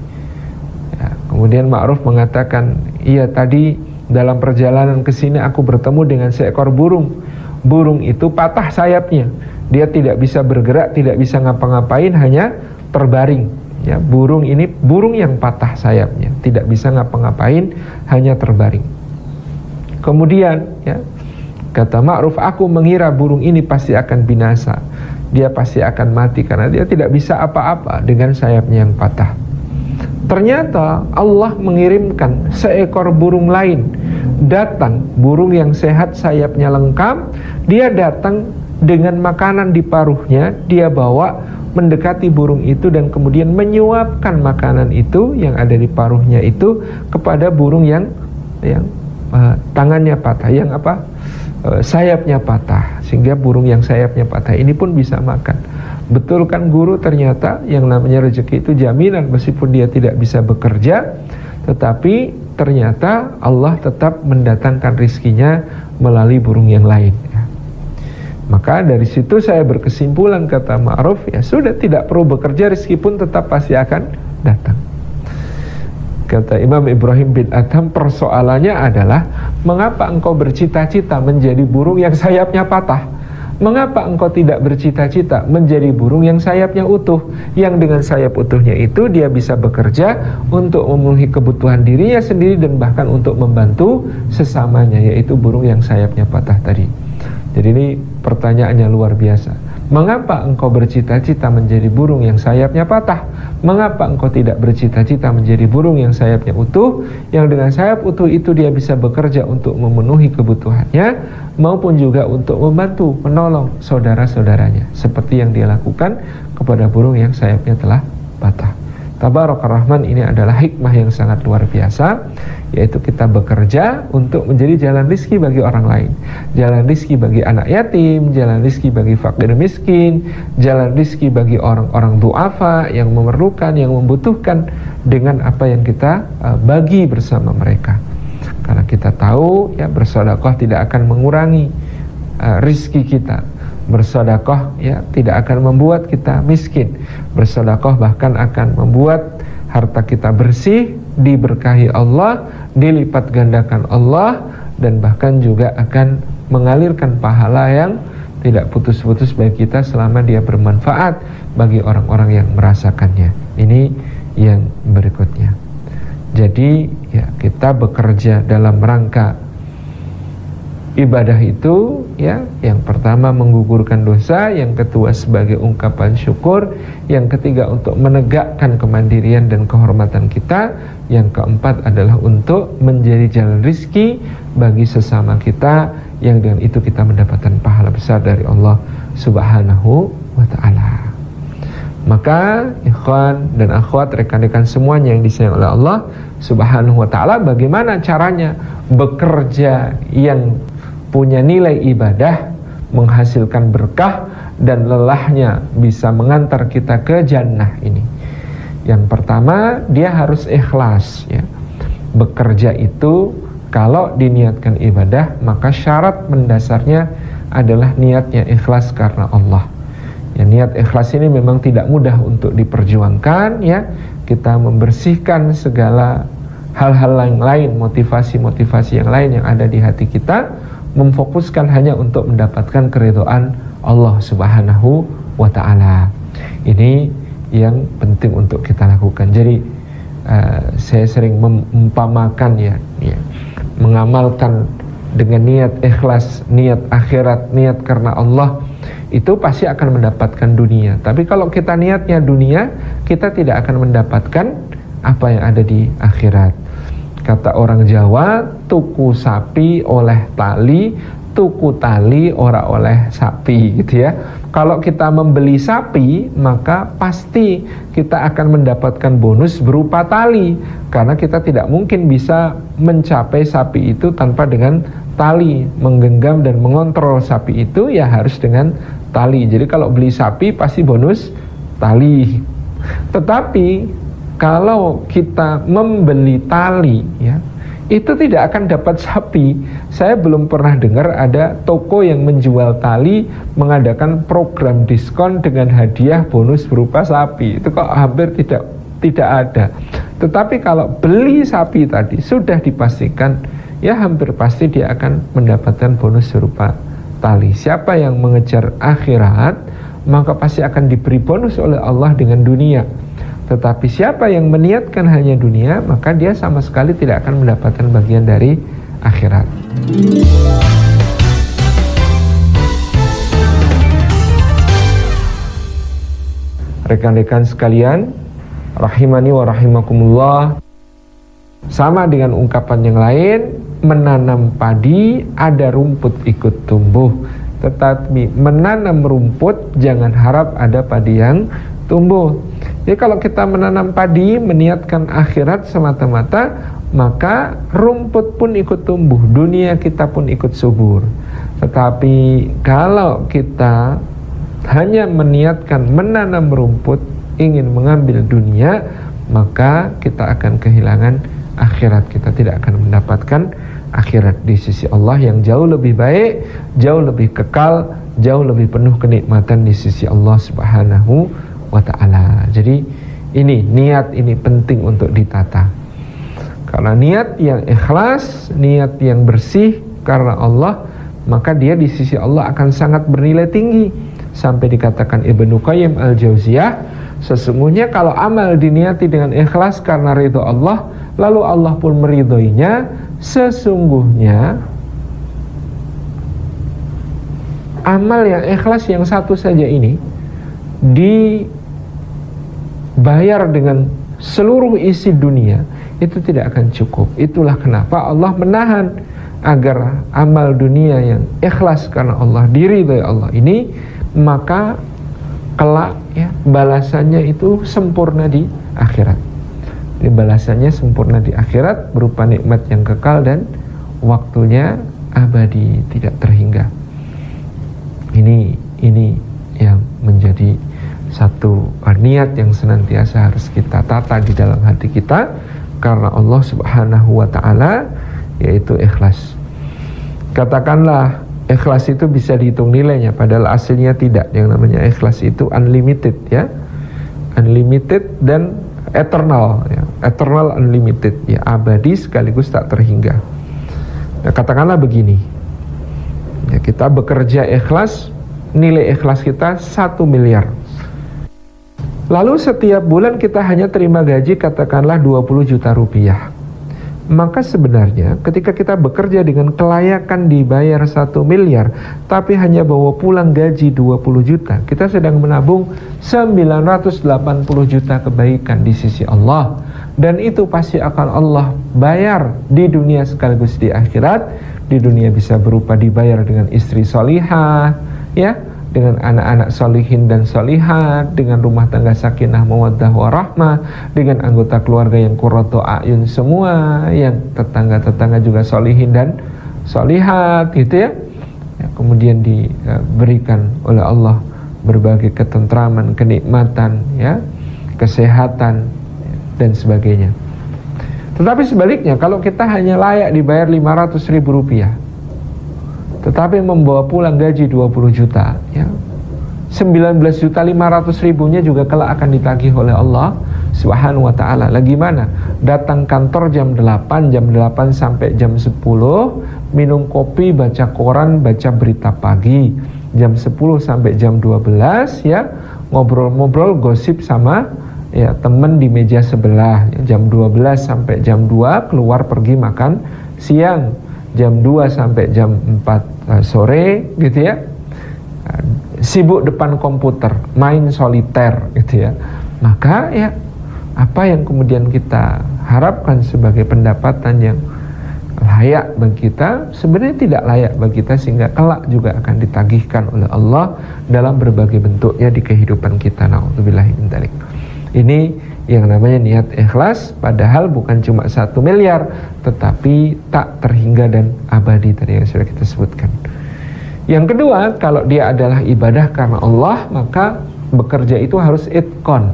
Ya, kemudian Ma'ruf mengatakan, "Iya, tadi dalam perjalanan ke sini aku bertemu dengan seekor burung. Burung itu patah sayapnya. Dia tidak bisa bergerak, tidak bisa ngapa-ngapain, hanya terbaring. Ya, burung ini burung yang patah sayapnya, tidak bisa ngapa-ngapain, hanya terbaring." Kemudian ya, kata Ma'ruf, "Aku mengira burung ini pasti akan binasa. Dia pasti akan mati karena dia tidak bisa apa-apa dengan sayapnya yang patah. Ternyata Allah mengirimkan seekor burung lain datang, burung yang sehat, sayapnya lengkap. Dia datang dengan makanan di paruhnya, dia bawa mendekati burung itu dan kemudian menyuapkan makanan itu yang ada di paruhnya itu kepada burung yang tangannya patah, sayapnya patah, sehingga burung yang sayapnya patah ini pun bisa makan. Betul kan guru, ternyata yang namanya rezeki itu jaminan, meskipun dia tidak bisa bekerja, tetapi ternyata Allah tetap mendatangkan rizkinya melalui burung yang lain. Maka dari situ saya berkesimpulan, kata Ma'ruf, ya sudah, tidak perlu bekerja, rizki pun tetap pasti akan datang. Kata Imam Ibrahim bin Adham, persoalannya adalah mengapa engkau bercita-cita menjadi burung yang sayapnya patah? Mengapa engkau tidak bercita-cita menjadi burung yang sayapnya utuh, yang dengan sayap utuhnya itu dia bisa bekerja untuk memenuhi kebutuhan dirinya sendiri dan bahkan untuk membantu sesamanya, yaitu burung yang sayapnya patah tadi. Jadi ini pertanyaannya luar biasa. Mengapa engkau bercita-cita menjadi burung yang sayapnya patah? Mengapa engkau tidak bercita-cita menjadi burung yang sayapnya utuh, yang dengan sayap utuh itu dia bisa bekerja untuk memenuhi kebutuhannya, maupun juga untuk membantu, menolong saudara-saudaranya, seperti yang dia lakukan kepada burung yang sayapnya telah patah. Tabarakar Rahman, ini adalah hikmah yang sangat luar biasa, yaitu kita bekerja untuk menjadi jalan rizki bagi orang lain, jalan rizki bagi anak yatim, jalan rizki bagi fakir miskin, jalan rizki bagi orang-orang du'afa yang memerlukan, yang membutuhkan, dengan apa yang kita bagi bersama mereka. Karena kita tahu, ya, bersedekah tidak akan mengurangi rizki kita. Bersedekah, ya, tidak akan membuat kita miskin. Bersedekah bahkan akan membuat harta kita bersih, diberkahi Allah, dilipat gandakan Allah, dan bahkan juga akan mengalirkan pahala yang tidak putus-putus bagi kita selama dia bermanfaat bagi orang-orang yang merasakannya. Ini yang berikutnya. Jadi, ya, kita bekerja dalam rangka ibadah itu, ya, yang pertama menggugurkan dosa, yang kedua sebagai ungkapan syukur, yang ketiga untuk menegakkan kemandirian dan kehormatan kita, yang keempat adalah untuk menjadi jalan rizki bagi sesama kita, yang dengan itu kita mendapatkan pahala besar dari Allah Subhanahu wa ta'ala. Maka ikhwan dan akhwat, rekan-rekan semuanya yang disayang oleh Allah Subhanahu wa ta'ala, bagaimana caranya bekerja yang punya nilai ibadah, menghasilkan berkah, dan lelahnya bisa mengantar kita ke jannah ini? Yang pertama, dia harus ikhlas, ya. Bekerja itu kalau diniatkan ibadah, maka syarat mendasarnya adalah niatnya ikhlas karena Allah. Ya, niat ikhlas ini memang tidak mudah untuk diperjuangkan, ya. Kita membersihkan segala hal-hal yang lain, motivasi-motivasi yang lain yang ada di hati kita, memfokuskan hanya untuk mendapatkan keridhaan Allah Subhanahu wa ta'ala. Ini yang penting untuk kita lakukan. Jadi saya sering mengumpamakan, ya, mengamalkan dengan niat ikhlas, niat akhirat, niat karena Allah, itu pasti akan mendapatkan dunia. Tapi kalau kita niatnya dunia, kita tidak akan mendapatkan apa yang ada di akhirat. Kata orang Jawa, tuku sapi oleh tali, tuku tali ora oleh sapi, gitu ya. Kalau kita membeli sapi, maka pasti kita akan mendapatkan bonus berupa tali, karena kita tidak mungkin bisa mencapai sapi itu tanpa dengan tali. Menggenggam dan mengontrol sapi itu ya harus dengan tali. Jadi kalau beli sapi pasti bonus tali. Tetapi kalau kita membeli tali, ya, itu tidak akan dapat sapi. Saya belum pernah dengar ada toko yang menjual tali mengadakan program diskon dengan hadiah bonus berupa sapi. Itu kok hampir tidak ada. Tetapi kalau beli sapi tadi sudah dipastikan, ya hampir pasti dia akan mendapatkan bonus berupa tali. Siapa yang mengejar akhirat, maka pasti akan diberi bonus oleh Allah dengan dunia. Tetapi siapa yang meniatkan hanya dunia, maka dia sama sekali tidak akan mendapatkan bagian dari akhirat. Rekan-rekan sekalian, rahimani wa rahimakumullah, sama dengan ungkapan yang lain, menanam padi ada rumput ikut tumbuh. Tetapi menanam rumput jangan harap ada padi yang tumbuh. Jadi kalau kita menanam padi meniatkan akhirat semata-mata, maka rumput pun ikut tumbuh, dunia kita pun ikut subur. Tetapi kalau kita hanya meniatkan menanam rumput, ingin mengambil dunia, maka kita akan kehilangan akhirat. Kita tidak akan mendapatkan akhirat di sisi Allah yang jauh lebih baik, jauh lebih kekal, jauh lebih penuh kenikmatan di sisi Allah Subhanahu wa ta'ala. Jadi ini, niat ini penting untuk ditata. Karena niat yang ikhlas, niat yang bersih karena Allah, maka dia di sisi Allah akan sangat bernilai tinggi. Sampai dikatakan Ibnu Qayyim al-Jauziyah, sesungguhnya kalau amal diniati dengan ikhlas karena ridho Allah, lalu Allah pun meridhoinya, sesungguhnya amal yang ikhlas yang satu saja ini dibayar dengan seluruh isi dunia, itu tidak akan cukup. Itulah kenapa Allah menahan agar amal dunia yang ikhlas karena Allah, diridhoi Allah ini, maka kelak ya balasannya itu sempurna di akhirat. Jadi balasannya sempurna di akhirat berupa nikmat yang kekal dan waktunya abadi, tidak terhingga. Ini yang menjadi satu niat yang senantiasa harus kita tata di dalam hati kita karena Allah Subhanahu wa ta'ala, yaitu ikhlas. Katakanlah ikhlas itu bisa dihitung nilainya, padahal aslinya tidak. Yang namanya ikhlas itu unlimited ya, unlimited dan eternal ya. Eternal unlimited ya, abadi sekaligus tak terhingga. Nah, katakanlah begini ya, kita bekerja ikhlas, nilai ikhlas kita 1 miliar. Lalu setiap bulan kita hanya terima gaji katakanlah 20 juta rupiah. Maka sebenarnya ketika kita bekerja dengan kelayakan dibayar 1 miliar, tapi hanya bawa pulang gaji 20 juta, kita sedang menabung 980 juta kebaikan di sisi Allah. Dan itu pasti akan Allah bayar di dunia sekaligus di akhirat. Di dunia bisa berupa dibayar dengan istri solihah ya, dengan anak-anak solihin dan solihat, dengan rumah tangga sakinah mawaddah warahmah, dengan anggota keluarga yang qurratu a'yun semua, yang tetangga-tetangga juga solihin dan solihat gitu ya. Kemudian diberikan oleh Allah berbagai ketentraman, kenikmatan ya, kesehatan dan sebagainya. Tetapi sebaliknya, kalau kita hanya layak dibayar 500.000 rupiah tetapi membawa pulang gaji 20 juta ya, 19.500.000-nya juga kelak akan ditagih oleh Allah Subhanahu wa ta'ala. Lagi mana? Datang kantor jam 8 sampai jam 10, minum kopi, baca koran, baca berita pagi. Jam 10 sampai jam 12 ya, ngobrol-ngobrol, gosip sama ya teman di meja sebelah ya. Jam 12 sampai jam 2 keluar pergi makan siang. Jam 2 sampai jam 4 sore gitu ya, sibuk depan komputer, main soliter gitu ya. Maka ya, apa yang kemudian kita harapkan sebagai pendapatan yang layak bagi kita, sebenarnya tidak layak bagi kita, sehingga kelak juga akan ditagihkan oleh Allah dalam berbagai bentuknya di kehidupan kita. Na'udzubillahi min dzalik. Ini yang namanya niat ikhlas, padahal bukan cuma 1 miliar, tetapi tak terhingga dan abadi tadi yang sudah kita sebutkan. Yang kedua, kalau dia adalah ibadah karena Allah, maka bekerja itu harus itqan.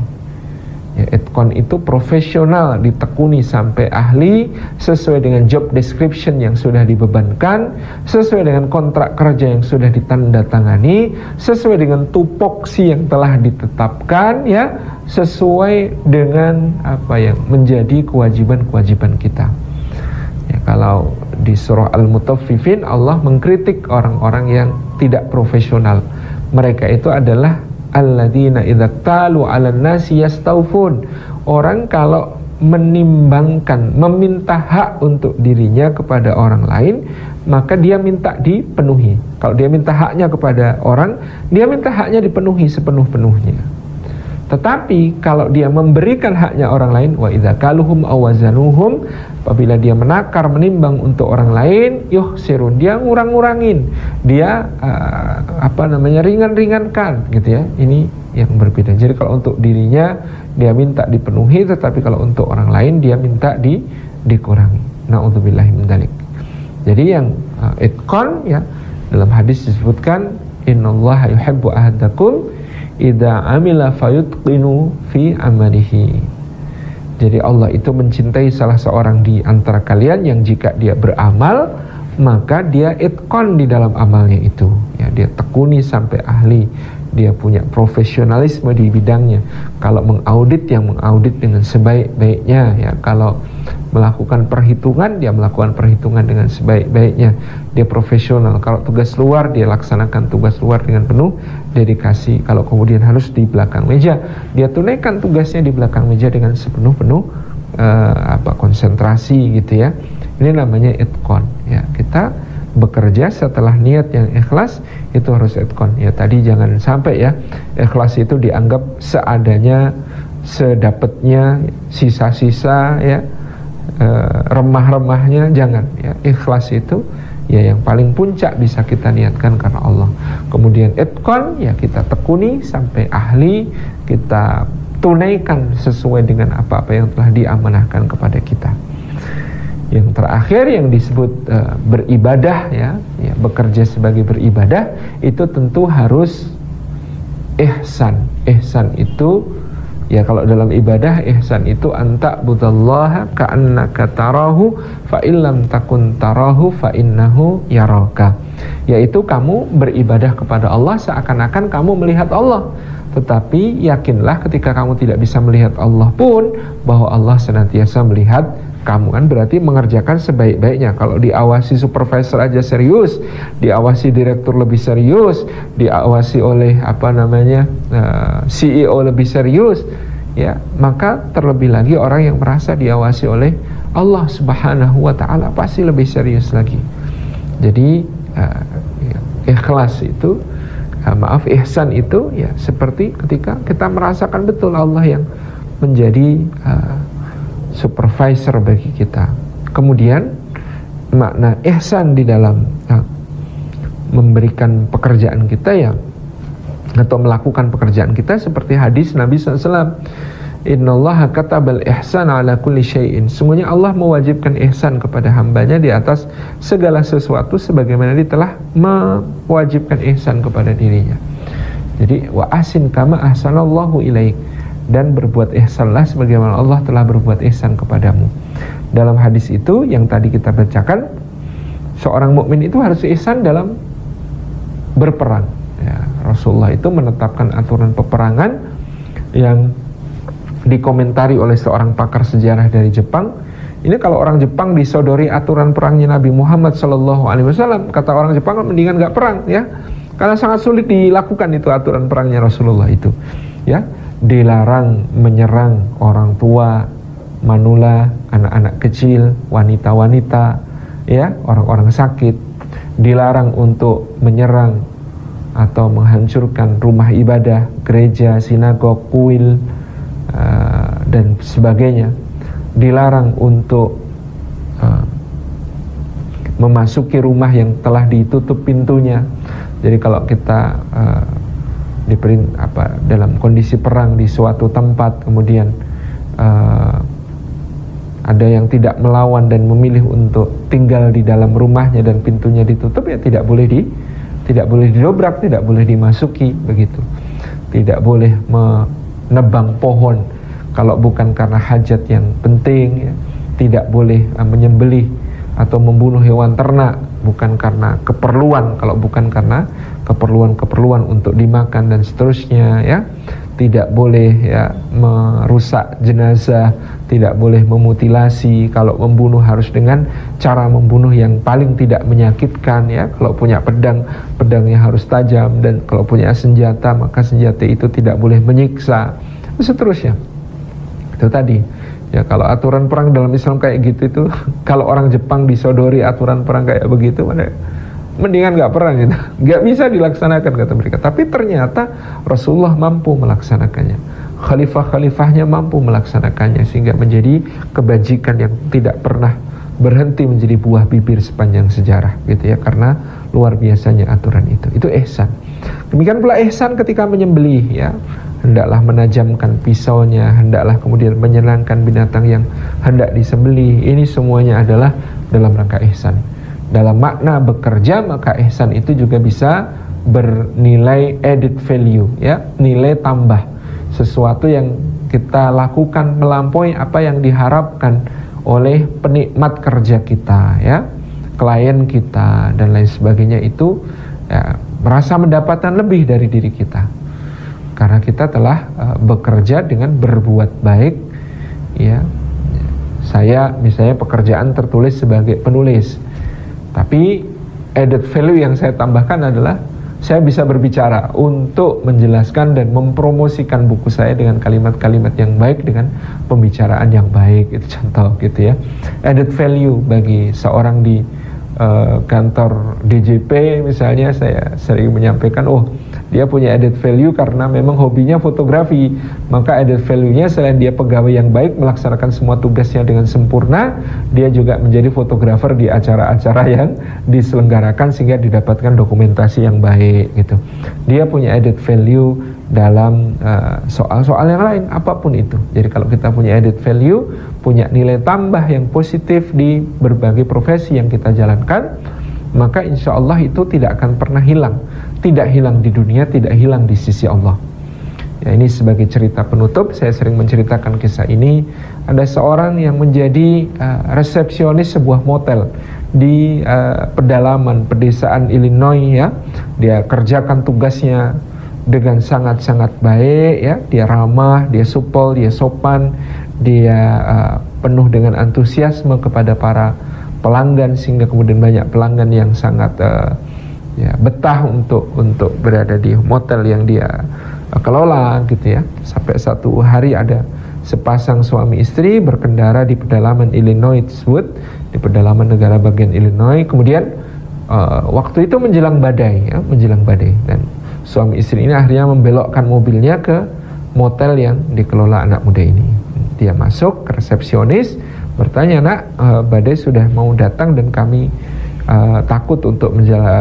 Ya, itqan itu profesional, ditekuni sampai ahli, sesuai dengan job description yang sudah dibebankan, sesuai dengan kontrak kerja yang sudah ditandatangani, sesuai dengan tupoksi yang telah ditetapkan ya, sesuai dengan apa yang menjadi kewajiban-kewajiban kita. Ya, kalau di surah Al-Mutaffifin Allah mengkritik orang-orang yang tidak profesional. Mereka itu adalah alladzina idza talu 'alan nasi yastawfun. Orang kalau menimbangkan, meminta hak untuk dirinya kepada orang lain, maka dia minta dipenuhi. Kalau dia minta haknya kepada orang, dia minta haknya dipenuhi sepenuh-penuhnya. Tetapi kalau dia memberikan haknya orang lain, wa idza kaluhum aw wazanuhum, apabila dia menakar menimbang untuk orang lain, yuhsirun, dia ngurang-ngurangin, dia ringan-ringankan gitu ya. Ini yang berbeda. Jadi kalau untuk dirinya dia minta dipenuhi, tetapi kalau untuk orang lain dia minta dikurangi. Na'udzubillahi min dzalik. Jadi yang itqan ya, dalam hadis disebutkan innallaha yuhibbu ahadakum idza amila fayutqinu fi amalihi. Jadi Allah itu mencintai salah seorang di antara kalian yang jika dia beramal maka dia itqan di dalam amalnya itu. Ya, dia tekuni sampai ahli, dia punya profesionalisme di bidangnya. Kalau mengaudit, yang mengaudit dengan sebaik-baiknya ya. Kalau melakukan perhitungan, dia melakukan perhitungan dengan sebaik-baiknya. Dia profesional. Kalau tugas luar, dia laksanakan tugas luar dengan penuh dedikasi. Kalau kemudian harus di belakang meja, dia tunaikan tugasnya di belakang meja dengan sepenuh-penuh konsentrasi gitu ya. Ini namanya itqan ya. Kita bekerja setelah niat yang ikhlas, itu harus itqan ya. Tadi jangan sampai ya ikhlas itu dianggap seadanya, sedapatnya, sisa-sisa ya, remah-remahnya, jangan ya. Ikhlas itu ya yang paling puncak bisa kita niatkan karena Allah. Kemudian itqan ya, kita tekuni sampai ahli, kita tunaikan sesuai dengan apa-apa yang telah diamanahkan kepada kita. Yang terakhir yang disebut beribadah ya, bekerja sebagai beribadah, itu tentu harus ihsan. Ihsan itu ya, kalau dalam ibadah ihsan itu anta budallaha ka'annaka tarahu fa illam takun tarahu fa innahu yaraka. Yaitu kamu beribadah kepada Allah seakan-akan kamu melihat Allah. Tetapi yakinlah ketika kamu tidak bisa melihat Allah pun bahwa Allah senantiasa melihat kamu. Kan berarti mengerjakan sebaik-baiknya. Kalau diawasi supervisor aja serius, diawasi direktur lebih serius, diawasi oleh CEO lebih serius ya, maka terlebih lagi orang yang merasa diawasi oleh Allah Subhanahu wa ta'ala pasti lebih serius lagi. Jadi ikhlas itu ihsan itu ya seperti ketika kita merasakan betul Allah yang menjadi supervisor bagi kita. Kemudian makna ihsan di dalam memberikan pekerjaan kita ya, atau melakukan pekerjaan kita seperti hadis Nabi SAW, innallaha katabal ihsan ala kulli syai'in, sungguhnya Allah mewajibkan ihsan kepada hambanya di atas segala sesuatu sebagaimana dia telah mewajibkan ihsan kepada dirinya. Jadi wa ahsin kama ahsanallahu ilaik, dan berbuat ihsanlah sebagaimana Allah telah berbuat ihsan kepadamu. Dalam hadis itu yang tadi kita bacakan, seorang mukmin itu harus ihsan dalam berperang ya. Rasulullah itu menetapkan aturan peperangan yang dikomentari oleh seorang pakar sejarah dari Jepang. Ini kalau orang Jepang disodori aturan perangnya Nabi Muhammad SAW, kata orang Jepang mendingan gak perang ya, karena sangat sulit dilakukan itu aturan perangnya Rasulullah itu ya. Dilarang menyerang orang tua, manula, anak-anak kecil, wanita-wanita ya, orang-orang sakit. Dilarang untuk menyerang atau menghancurkan rumah ibadah, gereja, sinagog, kuil dan sebagainya. Dilarang untuk memasuki rumah yang telah ditutup pintunya. Jadi kalau kita dalam kondisi perang di suatu tempat, kemudian ada yang tidak melawan dan memilih untuk tinggal di dalam rumahnya dan pintunya ditutup, ya tidak boleh didobrak, tidak boleh dimasuki begitu. Tidak boleh menebang pohon kalau bukan karena hajat yang penting ya. Tidak boleh menyembelih atau membunuh hewan ternak bukan karena keperluan, kalau bukan karena keperluan untuk dimakan dan seterusnya ya. Tidak boleh ya merusak jenazah, tidak boleh memutilasi. Kalau membunuh harus dengan cara membunuh yang paling tidak menyakitkan ya. Kalau punya pedang, pedangnya harus tajam, dan kalau punya senjata, maka senjata itu tidak boleh menyiksa, seterusnya. Itu tadi ya, kalau aturan perang dalam Islam kayak gitu itu, kalau orang Jepang disodori aturan perang kayak begitu, mendingan gak perang gitu. Gak bisa dilaksanakan kata mereka. Tapi ternyata Rasulullah mampu melaksanakannya. khalifah-khalifahnya mampu melaksanakannya, sehingga menjadi kebajikan yang tidak pernah berhenti menjadi buah bibir sepanjang sejarah, gitu ya, karena luar biasanya aturan itu ihsan. Demikian pula ihsan ketika menyembelih, ya, hendaklah menajamkan pisaunya, hendaklah kemudian menyenangkan binatang yang hendak disembelih. Ini semuanya adalah dalam rangka ihsan. Dalam makna bekerja, maka ihsan itu juga bisa bernilai added value, ya, nilai tambah, sesuatu yang kita lakukan melampaui apa yang diharapkan oleh penikmat kerja kita, ya, klien kita dan lain sebagainya, itu ya, merasa mendapatkan lebih dari diri kita karena kita telah bekerja dengan berbuat baik, ya. Saya misalnya pekerjaan tertulis sebagai penulis, tapi added value yang saya tambahkan adalah saya bisa berbicara untuk menjelaskan dan mempromosikan buku saya dengan kalimat-kalimat yang baik, dengan pembicaraan yang baik, itu contoh, gitu ya. Added value bagi seorang di kantor DJP misalnya, saya sering menyampaikan, oh, dia punya added value karena memang hobinya fotografi, maka added value-nya selain dia pegawai yang baik melaksanakan semua tugasnya dengan sempurna, dia juga menjadi fotografer di acara-acara yang diselenggarakan sehingga didapatkan dokumentasi yang baik, gitu. Dia punya added value dalam soal-soal yang lain, apapun itu. Jadi kalau kita punya added value, punya nilai tambah yang positif di berbagai profesi yang kita jalankan, maka insya Allah itu tidak akan pernah hilang. Tidak hilang di dunia, tidak hilang di sisi Allah. Ya, ini sebagai cerita penutup, saya sering menceritakan kisah ini. Ada seorang yang menjadi resepsionis sebuah motel di pedesaan Illinois, ya. Dia kerjakan tugasnya dengan sangat-sangat baik, ya. Dia ramah, dia supel, dia sopan, dia penuh dengan antusiasme kepada para pelanggan, sehingga kemudian banyak pelanggan yang sangat ya, betah untuk berada di motel yang dia kelola, gitu ya. Sampai satu hari ada sepasang suami istri berkendara di pedalaman Illinois Woods, di pedalaman negara bagian Illinois. Kemudian waktu itu menjelang badai, ya, menjelang badai, dan suami istri ini akhirnya membelokkan mobilnya ke motel yang dikelola anak muda ini. Dia masuk ke resepsionis, bertanya, "Nak, badai sudah mau datang dan kami takut untuk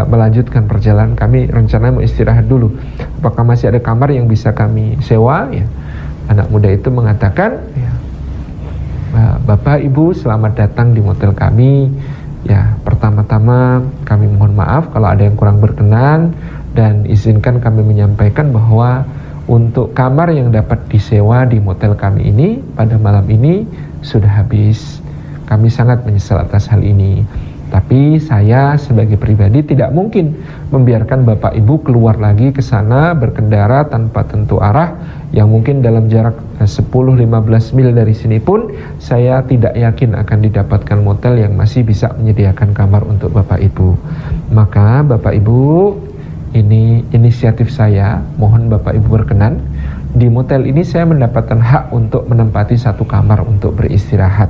melanjutkan perjalanan kami, rencananya mau istirahat dulu. Apakah masih ada kamar yang bisa kami sewa?" Ya. Anak muda itu mengatakan, ya, "Bapak Ibu, selamat datang di motel kami. Ya, pertama-tama kami mohon maaf kalau ada yang kurang berkenan, dan izinkan kami menyampaikan bahwa untuk kamar yang dapat disewa di motel kami ini pada malam ini sudah habis. Kami sangat menyesal atas hal ini. Tapi saya sebagai pribadi tidak mungkin membiarkan Bapak Ibu keluar lagi ke sana berkendara tanpa tentu arah, yang mungkin dalam jarak 10-15 mil dari sini pun saya tidak yakin akan didapatkan motel yang masih bisa menyediakan kamar untuk Bapak Ibu. Maka Bapak Ibu, ini inisiatif saya, mohon Bapak Ibu berkenan. Di motel ini saya mendapatkan hak untuk menempati satu kamar untuk beristirahat.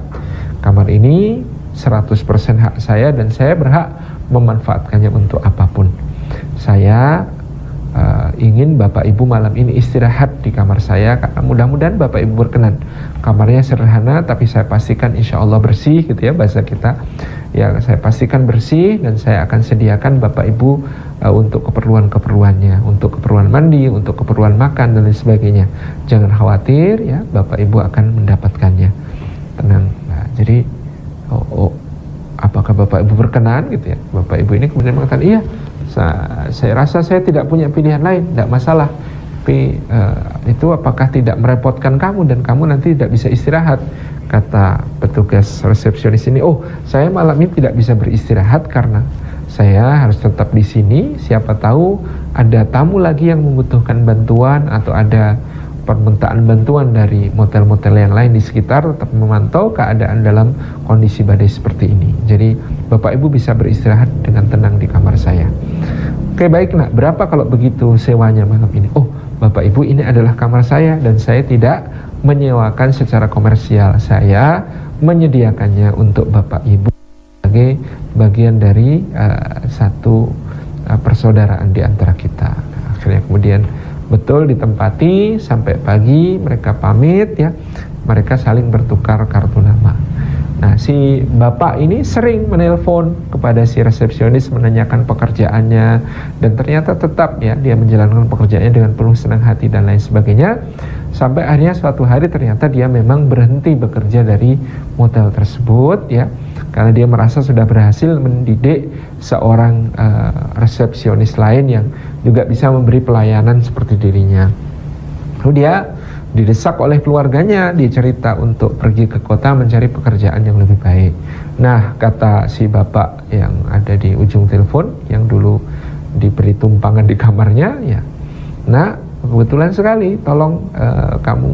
Kamar ini 100% hak saya dan saya berhak memanfaatkannya untuk apapun. Saya ingin Bapak Ibu malam ini istirahat di kamar saya, karena mudah-mudahan Bapak Ibu berkenan. Kamarnya sederhana tapi saya pastikan insya Allah bersih, gitu ya bahasa kita. Ya, saya pastikan bersih dan saya akan sediakan Bapak Ibu untuk keperluan-keperluannya, untuk keperluan mandi, untuk keperluan makan dan lain sebagainya. Jangan khawatir, ya, Bapak Ibu akan mendapatkannya. Tenang. Nah, jadi apakah Bapak Ibu berkenan, gitu ya. Bapak Ibu ini kemudian mengatakan, iya, saya rasa saya tidak punya pilihan lain, tidak masalah. Tapi itu apakah tidak merepotkan kamu dan kamu nanti tidak bisa istirahat? Kata petugas resepsionis ini, oh, saya malam ini tidak bisa beristirahat karena saya harus tetap di sini. Siapa tahu ada tamu lagi yang membutuhkan bantuan atau ada permintaan bantuan dari motel-motel yang lain di sekitar, tetap memantau keadaan dalam kondisi badai seperti ini. Jadi Bapak Ibu bisa beristirahat dengan tenang di kamar saya. Oke, baik, Nak, berapa kalau begitu sewanya malam ini? Oh, Bapak Ibu, ini adalah kamar saya dan saya tidak menyewakan secara komersial. Saya menyediakannya untuk Bapak Ibu sebagai bagian dari satu persaudaraan di antara kita. Akhirnya kemudian betul ditempati sampai pagi, mereka pamit ya, mereka saling bertukar kartu nama. Nah, si bapak ini sering menelpon kepada si resepsionis menanyakan pekerjaannya, dan ternyata tetap ya dia menjalankan pekerjaannya dengan penuh senang hati dan lain sebagainya. Sampai akhirnya suatu hari ternyata dia memang berhenti bekerja dari motel tersebut ya, karena dia merasa sudah berhasil mendidik seorang resepsionis lain yang juga bisa memberi pelayanan seperti dirinya. Lalu dia didesak oleh keluarganya, dia cerita untuk pergi ke kota mencari pekerjaan yang lebih baik. Nah, kata si bapak yang ada di ujung telepon, yang dulu diberi tumpangan di kamarnya, ya, nah kebetulan sekali, tolong kamu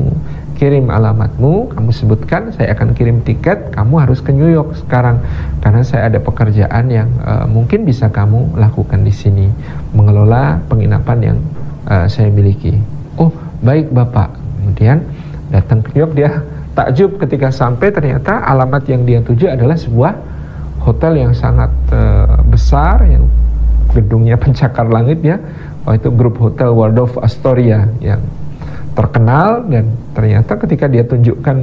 kirim alamatmu, kamu sebutkan, saya akan kirim tiket, kamu harus ke New York sekarang, karena saya ada pekerjaan yang mungkin bisa kamu lakukan di sini, mengelola penginapan yang saya miliki. Oh, baik bapak. Kemudian datang ke New York, dia takjub ketika sampai ternyata alamat yang dia tuju adalah sebuah hotel yang sangat besar, yang gedungnya pencakar langit ya. Oh, itu grup hotel Waldorf Astoria yang terkenal, dan ternyata ketika dia tunjukkan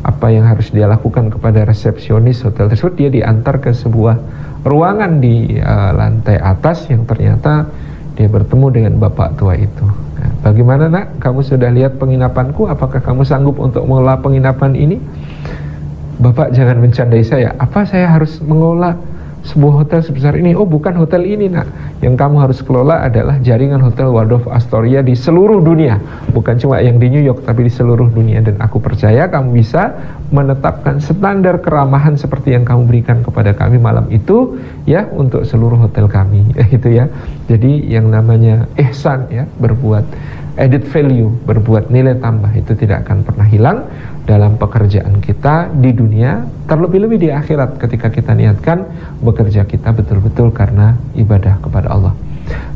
apa yang harus dia lakukan kepada resepsionis hotel tersebut, dia diantar ke sebuah ruangan di lantai atas yang ternyata dia bertemu dengan bapak tua itu. Nah, bagaimana nak, kamu sudah lihat penginapanku, apakah kamu sanggup untuk mengelola penginapan ini? Bapak jangan mencandai saya, apa saya harus mengelola sebuah hotel sebesar ini? Oh, bukan hotel ini nak, yang kamu harus kelola adalah jaringan hotel Waldorf Astoria di seluruh dunia, bukan cuma yang di New York tapi di seluruh dunia. Dan aku percaya kamu bisa menetapkan standar keramahan seperti yang kamu berikan kepada kami malam itu ya, untuk seluruh hotel kami. Itu ya. Jadi yang namanya ihsan ya, berbuat added value, berbuat nilai tambah, itu tidak akan pernah hilang dalam pekerjaan kita di dunia, terlebih-lebih di akhirat ketika kita niatkan bekerja kita betul-betul karena ibadah kepada Allah.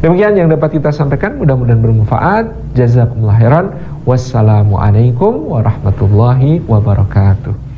Demikian yang dapat kita sampaikan, mudah-mudahan bermanfaat. Jazakumullah khairan. Wassalamualaikum warahmatullahi wabarakatuh.